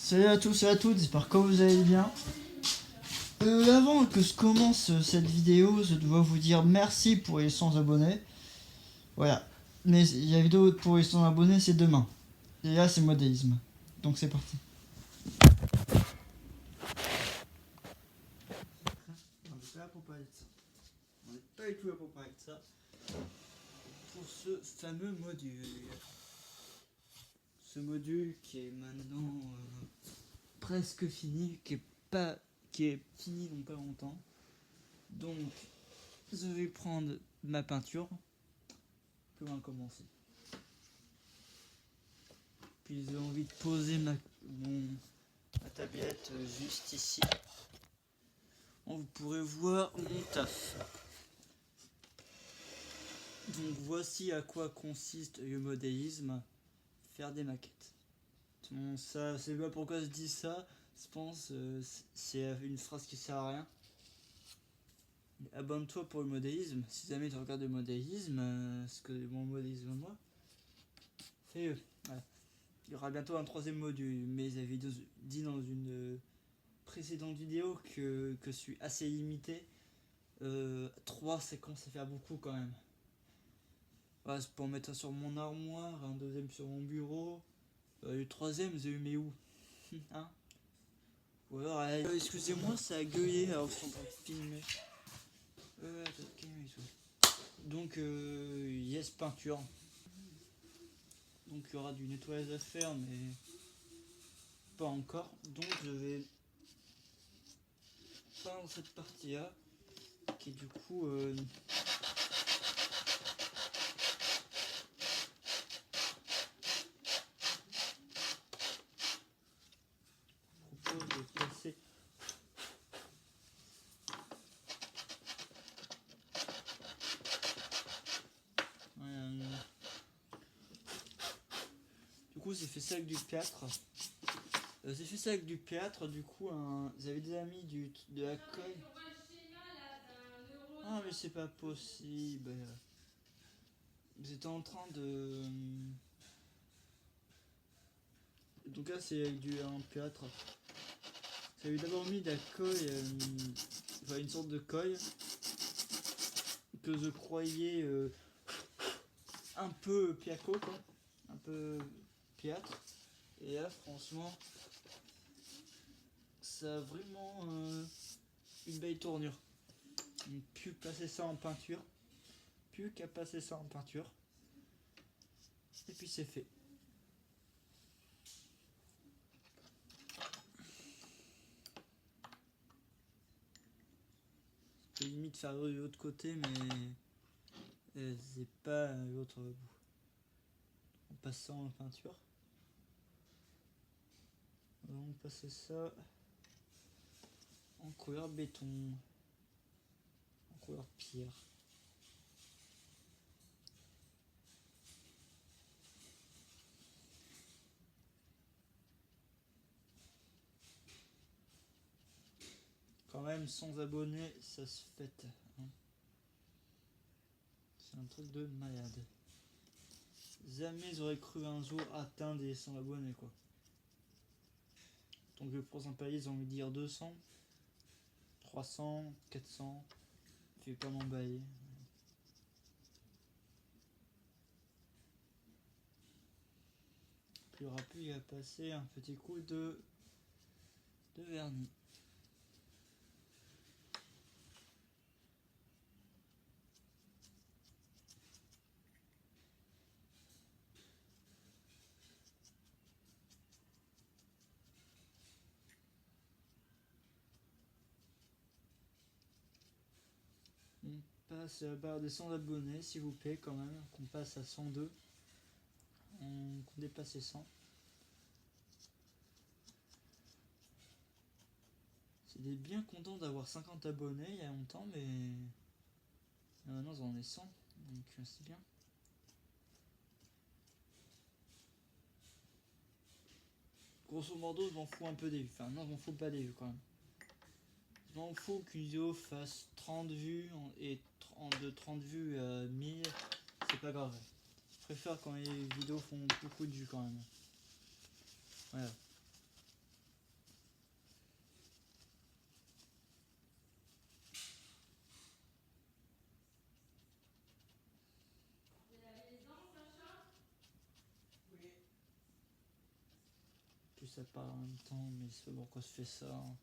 Salut à tous et à toutes, j'espère que vous allez bien. Avant que je commence cette vidéo, je dois vous dire merci pour les 100 abonnés. Voilà, mais la vidéo pour les 100 abonnés c'est demain. Et là c'est modélisme. Donc c'est parti. On n'est pas là pour parler de ça. On n'est pas du tout là pour parler de ça. Pour ce fameux module. Ce module qui est maintenant presque fini, qui est fini dans pas longtemps. Donc je vais prendre ma peinture. Comment commencer. Puis j'ai envie de poser ma tablette juste ici. Bon, vous pourrez voir mon taf. Donc voici à quoi consiste le modélisme. Faire des maquettes. Bon, ça, c'est pas pourquoi je dis ça. Je pense c'est une phrase qui sert à rien. Abonne-toi pour le modélisme. Si jamais tu regardes le modélisme, ce que mon modélisme moi, fais-le. Voilà. Il y aura bientôt un troisième module, mais j'avais dit dans une précédente vidéo que je suis assez limité. 3 séquences, ça fait beaucoup quand même. Voilà, c'est pour mettre ça sur mon armoire, un deuxième sur mon bureau. Le troisième, j'ai eu mais où hein. Ou alors, excusez-moi, ça a gueulé alors que je suis en train de filmer. Donc, yes, peinture. Donc, il y aura du nettoyage à faire, mais pas encore. Donc, je vais peindre cette partie-là, qui du coup. Propose de passer. Du coup, j'ai fait ça avec du plâtre. J'ai fait ça avec du plâtre, du coup, j'avais déjà mis de la colle. Ah, mais c'est pas possible. J'étais en train de. Donc là, c'est avec un plâtre. J'avais d'abord mis de la colle, enfin une sorte de colle que je croyais un peu piaco, quoi. Un peu plâtre. Et là, franchement, ça a vraiment une belle tournure. Donc, plus passer ça en peinture. Plus qu'à passer ça en peinture. Et puis c'est fait. Je peux limite faire de l'autre côté, mais c'est pas l'autre bout. En passant en peinture. On va passer ça en couleur béton. En couleur pierre. Quand même, 100 abonnés, ça se fête. Hein. C'est un truc de malade. Jamais j'aurais cru un jour atteindre les 100 abonnés, quoi. Donc le prochain palier, j'ai envie de dire 200, 300, 400. Je vais pas m'emballer. Puis il aura pu à passer un petit coup de vernis. On passe à la barre des 100 abonnés, s'il vous plaît, quand même. Qu'on passe à 102. Qu'on dépasse les 100. J'étais bien content d'avoir 50 abonnés il y a longtemps, mais maintenant j'en ai 100. Donc c'est bien. Grosso modo, je m'en fous un peu des vues. Enfin, non, je m'en fous pas des vues quand même. Je m'en fous qu'une vidéo fasse 30 vues et de 30 vues à 1000, c'est pas grave. Je préfère quand les vidéos font beaucoup de vues quand même. Voilà. plus ça parle en même temps, mais c'est pas pourquoi se fait ça. Hein.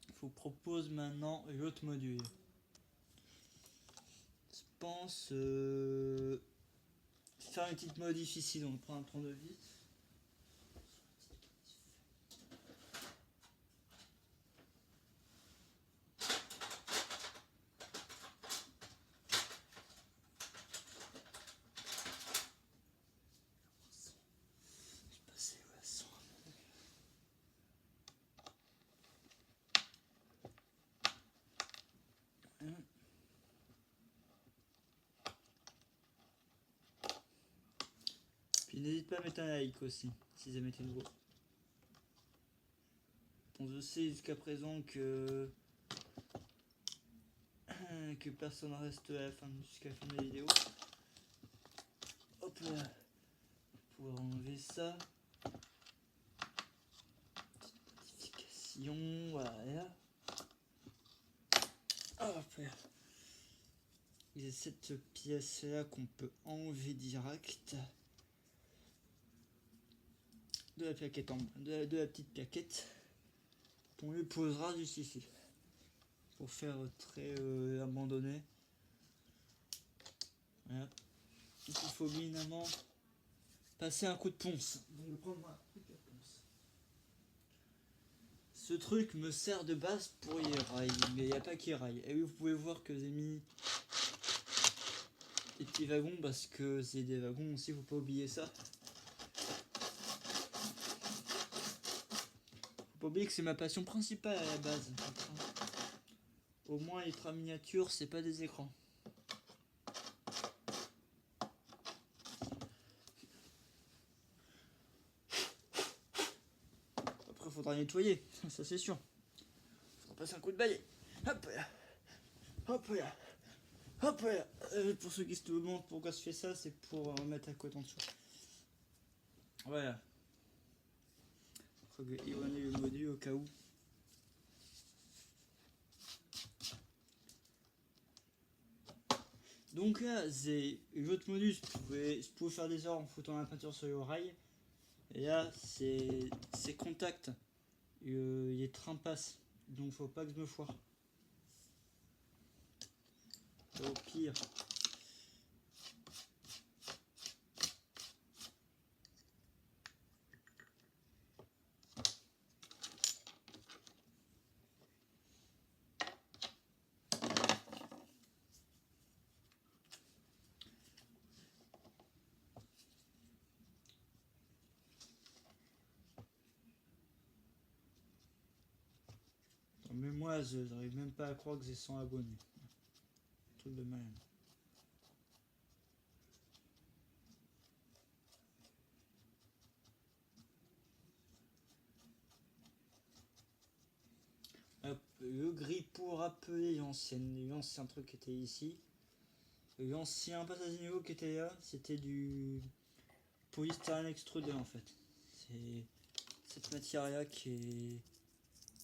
Je vous propose maintenant l'autre module. Je pense faire une petite modif ici, donc prendre un tournevis. Puis n'hésite pas à mettre un like aussi, si jamais t'es nouveau. Bon, je sais jusqu'à présent que personne reste à la fin, jusqu'à la fin de la vidéo. Hop là, pour pouvoir enlever ça. Petite modification, voilà. Hop là. Il y a cette pièce là qu'on peut enlever direct. De la plaquette de la petite plaquette. On lui posera juste ici. Pour faire très abandonné. Voilà. Donc il faut évidemment passer un coup de ponce. Donc je prends un truc à ponce. Ce truc me sert de base pour les rails, mais il n'y a pas qui rails. Et oui, vous pouvez voir que j'ai mis des petits wagons parce que c'est des wagons aussi, faut pas oublier ça. Faut pas oublier que c'est ma passion principale à la base. Au moins les trains miniatures, c'est pas des écrans. Après faudra nettoyer, ça c'est sûr. Faudra passer un coup de balai. Hop là. Hop là. Hop là. Pour ceux qui se demandent pourquoi je fais ça, c'est pour remettre à côté en dessous. Voilà. Et on a le module au cas où. Donc là, c'est l'autre module, je pouvais faire des heures en foutant la peinture sur les rails. Et là, c'est contact. Les trains passent. Donc faut pas que je me foire. Au pire. Mais moi, je n'arrive même pas à croire que j'ai 100 abonnés. Truc de malade. Hop, le gris pour rappeler l'ancien truc qui était ici. L'ancien passage niveau qui était là, c'était du polystyrène extrudé en fait. C'est cette matière là qui est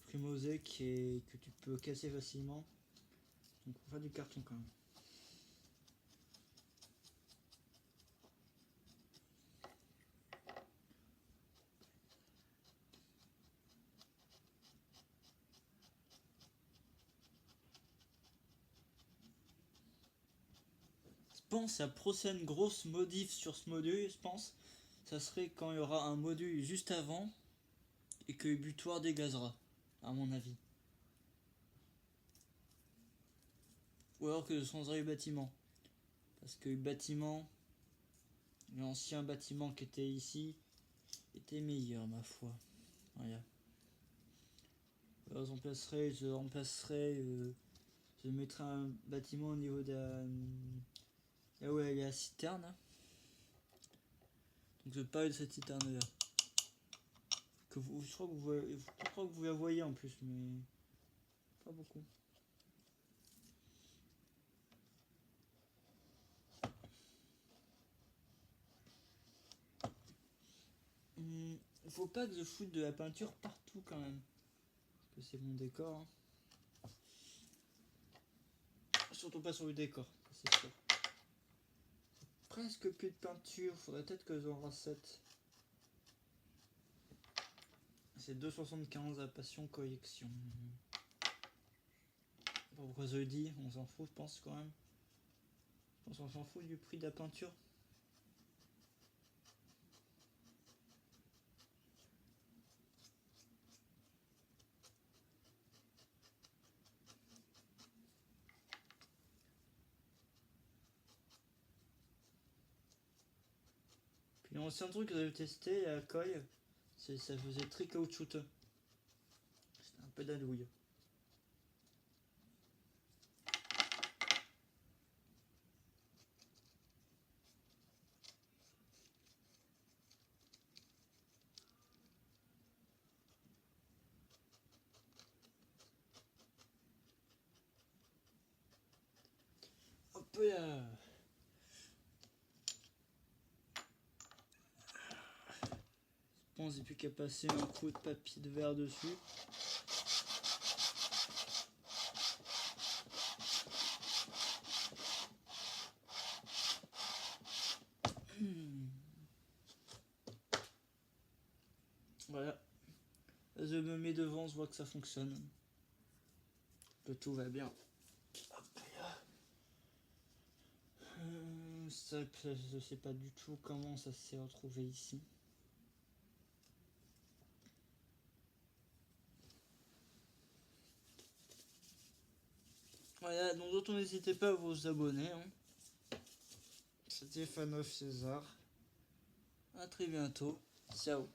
primosée, que tu peux casser facilement. Donc on va faire du carton quand même. Je pense à la prochaine grosse modif sur ce module, je pense, ça serait quand il y aura un module juste avant et que le butoir dégazera, à mon avis. Ou alors que je changerai le bâtiment. Parce que le bâtiment, l'ancien bâtiment qui était ici, était meilleur ma foi. Voilà. Alors, je remplacerai, je mettrai un bâtiment au niveau de là où il y a la citerne. Donc je parle de cette citerne là. Je crois que vous la voyez en plus, mais pas beaucoup. Faut pas que je foute de la peinture partout quand même. Parce que c'est mon décor. Hein. Surtout pas sur le décor, c'est sûr. Presque plus de peinture, faudrait peut-être que j'en rachète. C'est 2,75 à Passion Collection. Pourquoi je le dis, on s'en fout je pense quand même. On s'en fout du prix de la peinture. Puis l'ancien truc que j'avais testé à Koi, ça faisait très caoutchouteux. C'était un peu d'adouille. Hop là. Je pense qu'il n'y a plus qu'à passer un coup de papier de verre dessus. Voilà. Je me mets devant, je vois que ça fonctionne. Que tout va bien. Hop là. Ça, je sais pas du tout comment ça s'est retrouvé ici. Voilà, donc d'autres n'hésitez pas à vous abonner. Hein. C'était Fanov César. A très bientôt. Ciao.